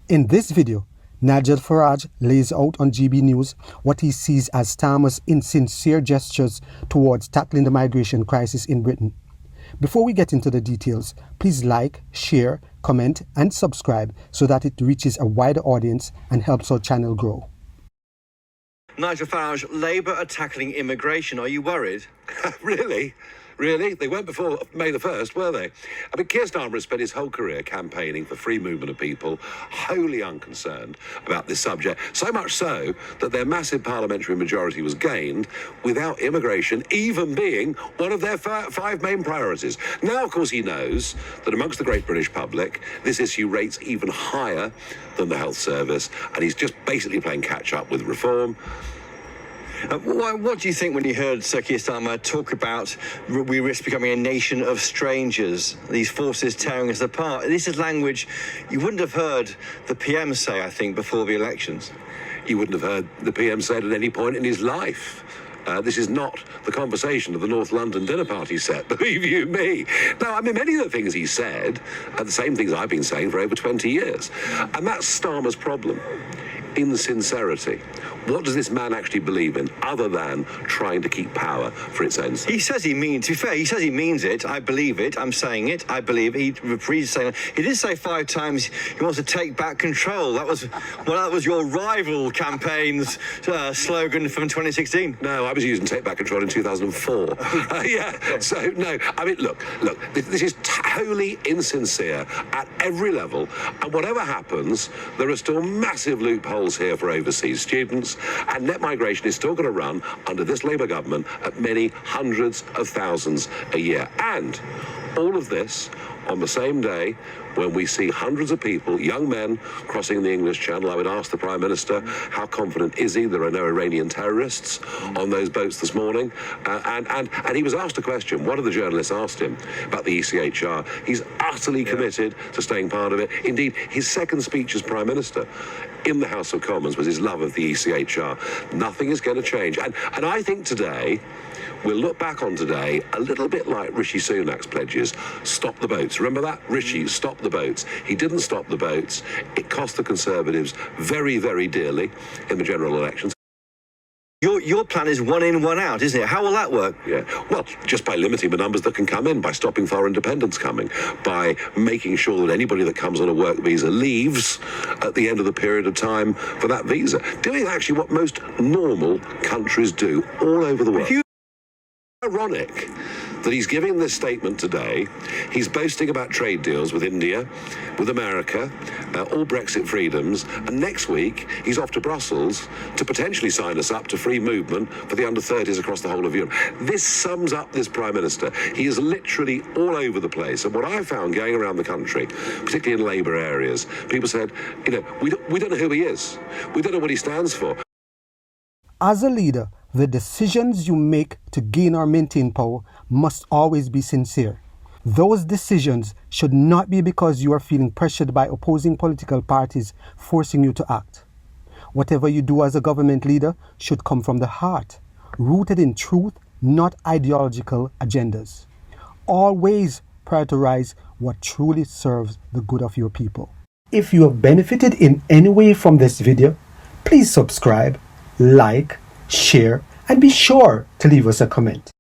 In this video, Nigel Farage lays out on GB News what he sees as Starmer's insincere gestures towards tackling the migration crisis in Britain. Before we get into the details, please like, share, comment and subscribe so that it reaches a wider audience and helps our channel grow. Nigel Farage, Labour are tackling immigration. Are you worried? Really? Really? They weren't before May the 1st, were they? I mean, Keir Starmer has spent his whole career campaigning for free movement of people, wholly unconcerned about this subject, so much so that their massive parliamentary majority was gained without immigration even being one of their five main priorities. Now, of course, he knows that amongst the great British public, this issue rates even higher than the health service, and he's just basically playing catch-up with reform. What do you think when you heard Sir Keir Starmer talk about we risk becoming a nation of strangers, these forces tearing us apart? This is language you wouldn't have heard the PM say, I think, before the elections. You wouldn't have heard the PM say it at any point in his life. This is not the conversation of the North London dinner party set, believe you me. No, I mean, many of the things he said are the same things I've been saying for over 20 years. And that's Starmer's problem. Insincerity. What does this man actually believe in other than trying to keep power for its own sake? He says he means, to be fair, he says he means it. I believe it. I'm saying it. I believe it. He repeats saying it. He did say 5 times he wants to take back control. That was your rival campaign's slogan from 2016. No, I was using take back control in 2004. Yeah, so no, I mean, look, this is wholly insincere at every level. And whatever happens, there are still massive loopholes here for overseas students. And net migration is still going to run under this Labour government at many hundreds of thousands a year. And all of this on the same day when we see hundreds of people, young men, crossing the English Channel. I would ask the Prime Minister, how confident is he there are no Iranian terrorists on those boats this morning? And he was asked a question. One of the journalists asked him about the ECHR. He's utterly committed to staying part of it. Indeed, his second speech as Prime Minister in the House of Commons was his love of the ECHR. Nothing is going to change. And I think today, we'll look back on today a little bit like Rishi Sunak's pledges. Stop the boats. Remember that? Rishi, stop the boats. He didn't stop the boats. It cost the Conservatives very, very dearly in the general elections. Your plan is 1 in, 1 out, isn't it? How will that work? Yeah, well, just by limiting the numbers that can come in, by stopping foreign dependents coming, by making sure that anybody that comes on a work visa leaves at the end of the period of time for that visa. Doing actually what most normal countries do all over the world. Ironic that he's giving this statement today. He's boasting about trade deals with India, with America, all Brexit freedoms, and next week he's off to Brussels to potentially sign us up to free movement for the under-30s across the whole of Europe. This sums up this Prime Minister. He is literally all over the place. And what I found going around the country, particularly in Labour areas, people said, you know, we don't know who he is. We don't know what he stands for. As a leader, the decisions you make to gain or maintain power must always be sincere. Those decisions should not be because you are feeling pressured by opposing political parties forcing you to act. Whatever you do as a government leader should come from the heart, rooted in truth, not ideological agendas. Always prioritize what truly serves the good of your people. If you have benefited in any way from this video, please subscribe, like, share, and be sure to leave us a comment.